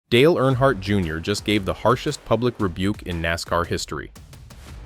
Dale Earnhardt Jr. just gave the harshest public rebuke in NASCAR history.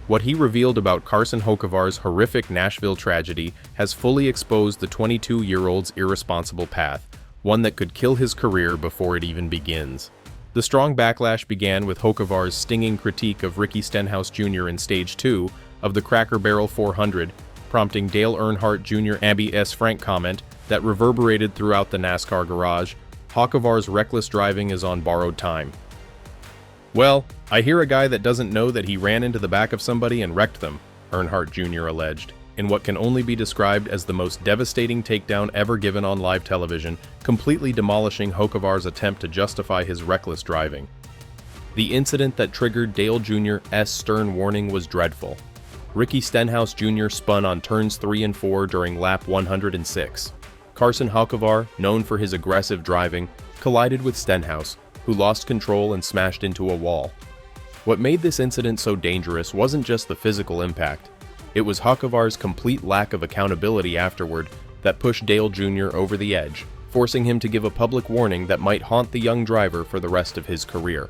What he revealed about Carson Hocevar's horrific Nashville tragedy has fully exposed the 22-year-old's irresponsible path, one that could kill his career before it even begins. The strong backlash began with Hocevar's stinging critique of Ricky Stenhouse Jr. in Stage 2 of the Cracker Barrel 400, prompting Dale Earnhardt Jr. Abby S. Frank comment that reverberated throughout the NASCAR garage: "Hocevar's reckless driving is on borrowed time." "Well, I hear a guy that doesn't know that he ran into the back of somebody and wrecked them," Earnhardt Jr. alleged, in what can only be described as the most devastating takedown ever given on live television, completely demolishing Hocevar's attempt to justify his reckless driving. The incident that triggered Dale Jr.'s stern warning was dreadful. Ricky Stenhouse Jr. spun on turns 3 and 4 during lap 106. Carson Hocevar, known for his aggressive driving, collided with Stenhouse, who lost control and smashed into a wall. What made this incident so dangerous wasn't just the physical impact. It was Hocevar's complete lack of accountability afterward that pushed Dale Jr. over the edge, forcing him to give a public warning that might haunt the young driver for the rest of his career.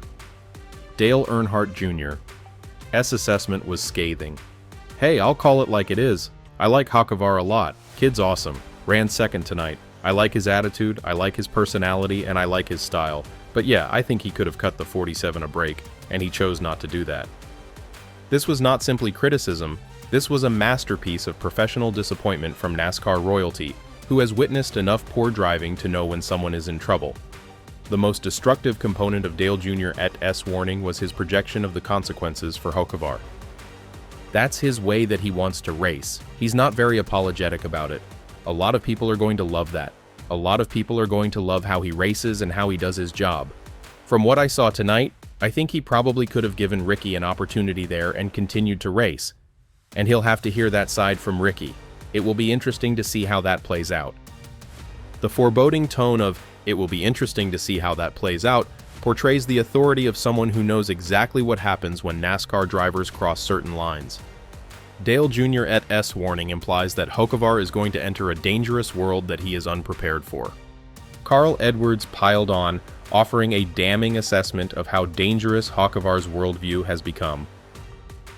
Dale Earnhardt Jr.'s assessment was scathing. "Hey, I'll call it like it is. I like Hocevar a lot. Kid's awesome. Ran second tonight. I like his attitude, I like his personality, and I like his style. But yeah, I think he could have cut the 47 a break, and he chose not to do that." This was not simply criticism. This was a masterpiece of professional disappointment from NASCAR royalty, who has witnessed enough poor driving to know when someone is in trouble. The most destructive component of Dale Jr.'s warning was his projection of the consequences for Hocevar. That's his way that he wants to race. He's not very apologetic about it. A lot of people are going to love that. A lot of people are going to love how he races and how he does his job. From what I saw tonight, I think he probably could have given Ricky an opportunity there and continued to race. And he'll have to hear that side from Ricky. It will be interesting to see how that plays out. The foreboding tone of "it will be interesting to see how that plays out" portrays the authority of someone who knows exactly what happens when NASCAR drivers cross certain lines. Dale Jr.'s warning implies that Hocevar is going to enter a dangerous world that he is unprepared for. Carl Edwards piled on, offering a damning assessment of how dangerous Hocevar's worldview has become.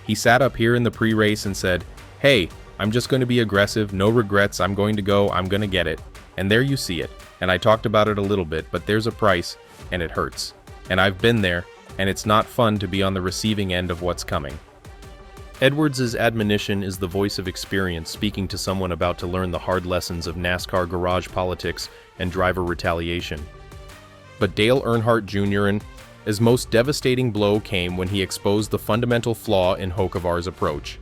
He sat up here in the pre-race and said, "Hey, I'm just going to be aggressive, no regrets, I'm going to go, I'm going to get it." And there you see it. And I talked about it a little bit, but there's a price, and it hurts. And I've been there, and it's not fun to be on the receiving end of what's coming. Edwards' admonition is the voice of experience speaking to someone about to learn the hard lessons of NASCAR garage politics and driver retaliation. But Dale Earnhardt Jr.'s most devastating blow came when he exposed the fundamental flaw in Hocevar's approach.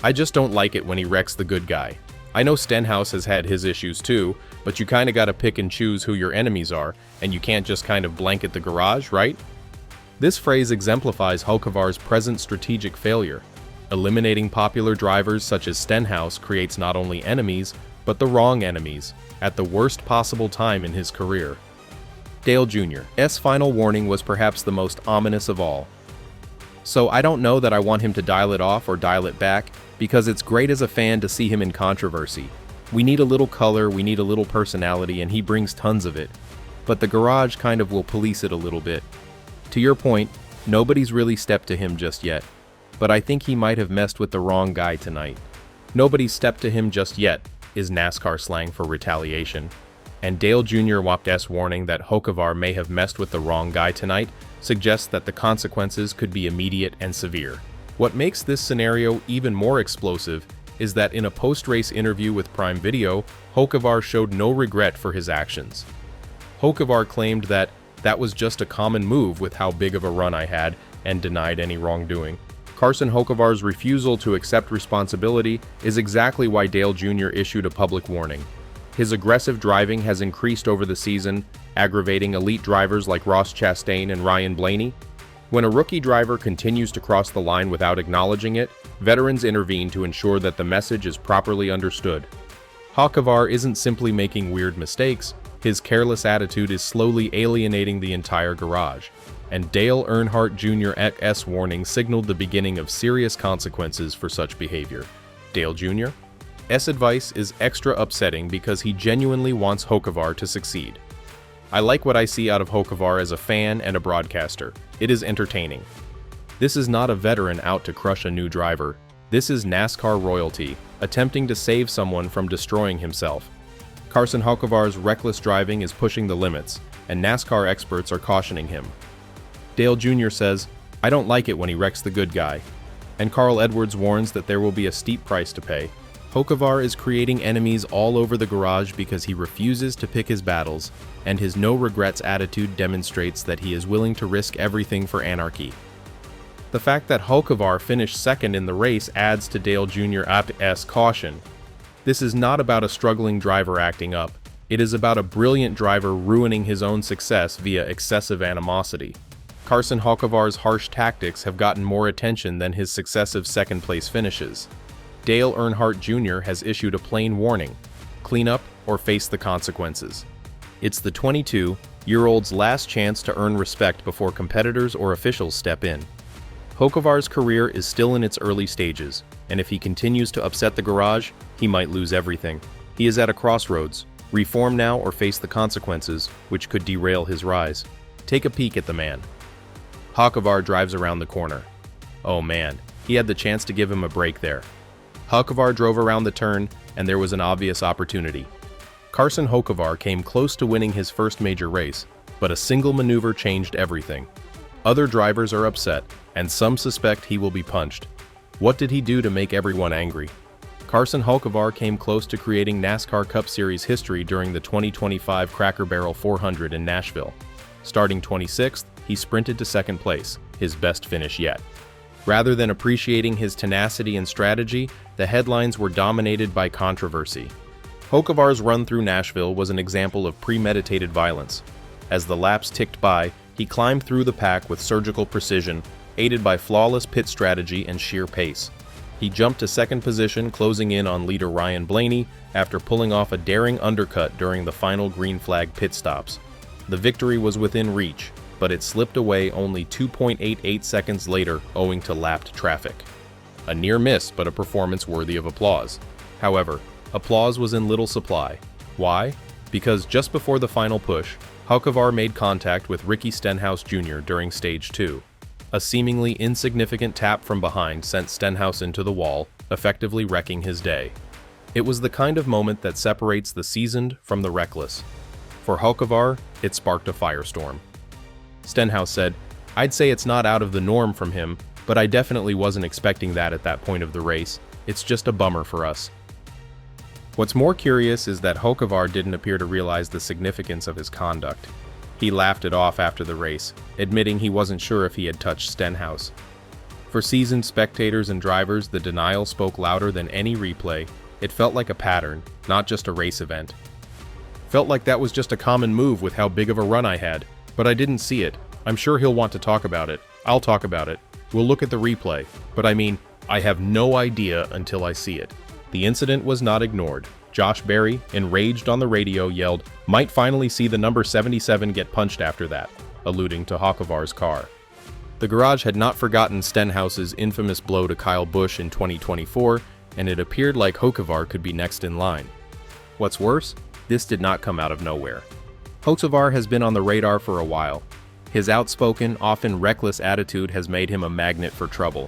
"I just don't like it when he wrecks the good guy. I know Stenhouse has had his issues too, but you kinda gotta pick and choose who your enemies are, and you can't just kind of blanket the garage, right?" This phrase exemplifies Hocevar's present strategic failure. Eliminating popular drivers such as Stenhouse creates not only enemies, but the wrong enemies, at the worst possible time in his career. Dale Jr.'s final warning was perhaps the most ominous of all. So I don't know that I want him to dial it off or dial it back, because it's great as a fan to see him in controversy. We need a little color, we need a little personality, and he brings tons of it. But the garage kind of will police it a little bit. To your point, nobody's really stepped to him just yet. But I think he might have messed with the wrong guy tonight. "Nobody's stepped to him just yet" is NASCAR slang for retaliation. And Dale Jr.'s warning that Hocevar may have messed with the wrong guy tonight suggests that the consequences could be immediate and severe. What makes this scenario even more explosive is that in a post-race interview with Prime Video, Hocevar showed no regret for his actions. Hocevar claimed that was just a common move with how big of a run I had, and denied any wrongdoing. Carson Hocevar's refusal to accept responsibility is exactly why Dale Jr. issued a public warning. His aggressive driving has increased over the season, aggravating elite drivers like Ross Chastain and Ryan Blaney. When a rookie driver continues to cross the line without acknowledging it, veterans intervene to ensure that the message is properly understood. Hocevar isn't simply making weird mistakes, his careless attitude is slowly alienating the entire garage. And Dale Earnhardt Jr.'s warning signaled the beginning of serious consequences for such behavior. Dale Jr.'s advice is extra upsetting because he genuinely wants Hocevar to succeed. I like what I see out of Hocevar as a fan and a broadcaster. It is entertaining. This is not a veteran out to crush a new driver. This is NASCAR royalty, attempting to save someone from destroying himself. Carson Hocevar's reckless driving is pushing the limits, and NASCAR experts are cautioning him. Dale Jr. says, "I don't like it when he wrecks the good guy." And Carl Edwards warns that there will be a steep price to pay. Hocevar is creating enemies all over the garage because he refuses to pick his battles, and his no-regrets attitude demonstrates that he is willing to risk everything for anarchy. The fact that Hocevar finished second in the race adds to Dale Jr.'s caution. This is not about a struggling driver acting up. It is about a brilliant driver ruining his own success via excessive animosity. Carson Hocevar's harsh tactics have gotten more attention than his successive second-place finishes. Dale Earnhardt Jr. has issued a plain warning: clean up or face the consequences. It's the 22-year-old's last chance to earn respect before competitors or officials step in. Hocevar's career is still in its early stages, and if he continues to upset the garage, he might lose everything. He is at a crossroads: reform now or face the consequences, which could derail his rise. Take a peek at the man. Hocevar drives around the corner. Oh man, he had the chance to give him a break there. Hocevar drove around the turn, and there was an obvious opportunity. Carson Hocevar came close to winning his first major race, but a single maneuver changed everything. Other drivers are upset, and some suspect he will be punched. What did he do to make everyone angry? Carson Hocevar came close to creating NASCAR Cup Series history during the 2025 Cracker Barrel 400 in Nashville. Starting 26th, he sprinted to second place, his best finish yet. Rather than appreciating his tenacity and strategy, the headlines were dominated by controversy. Hocevar's run through Nashville was an example of premeditated violence. As the laps ticked by, he climbed through the pack with surgical precision, aided by flawless pit strategy and sheer pace. He jumped to second position, closing in on leader Ryan Blaney after pulling off a daring undercut during the final green flag pit stops. The victory was within reach, but it slipped away only 2.88 seconds later owing to lapped traffic. A near miss, but a performance worthy of applause. However, applause was in little supply. Why? Because just before the final push, Hocevar made contact with Ricky Stenhouse Jr. during Stage 2. A seemingly insignificant tap from behind sent Stenhouse into the wall, effectively wrecking his day. It was the kind of moment that separates the seasoned from the reckless. For Hocevar, it sparked a firestorm. Stenhouse said, "I'd say it's not out of the norm from him, but I definitely wasn't expecting that at that point of the race. It's just a bummer for us." What's more curious is that Hocevar didn't appear to realize the significance of his conduct. He laughed it off after the race, admitting he wasn't sure if he had touched Stenhouse. For seasoned spectators and drivers, the denial spoke louder than any replay. It felt like a pattern, not just a race event. Felt like that was just a common move with how big of a run I had. But I didn't see it. I'm sure he'll want to talk about it. I'll talk about it. We'll look at the replay. But I mean, I have no idea until I see it. The incident was not ignored. Josh Berry, enraged on the radio, yelled, "Might finally see the number 77 get punched after that," alluding to Hocevar's car. The garage had not forgotten Stenhouse's infamous blow to Kyle Busch in 2024, and it appeared like Hocevar could be next in line. What's worse, this did not come out of nowhere. Hocevar has been on the radar for a while. His outspoken, often reckless attitude has made him a magnet for trouble.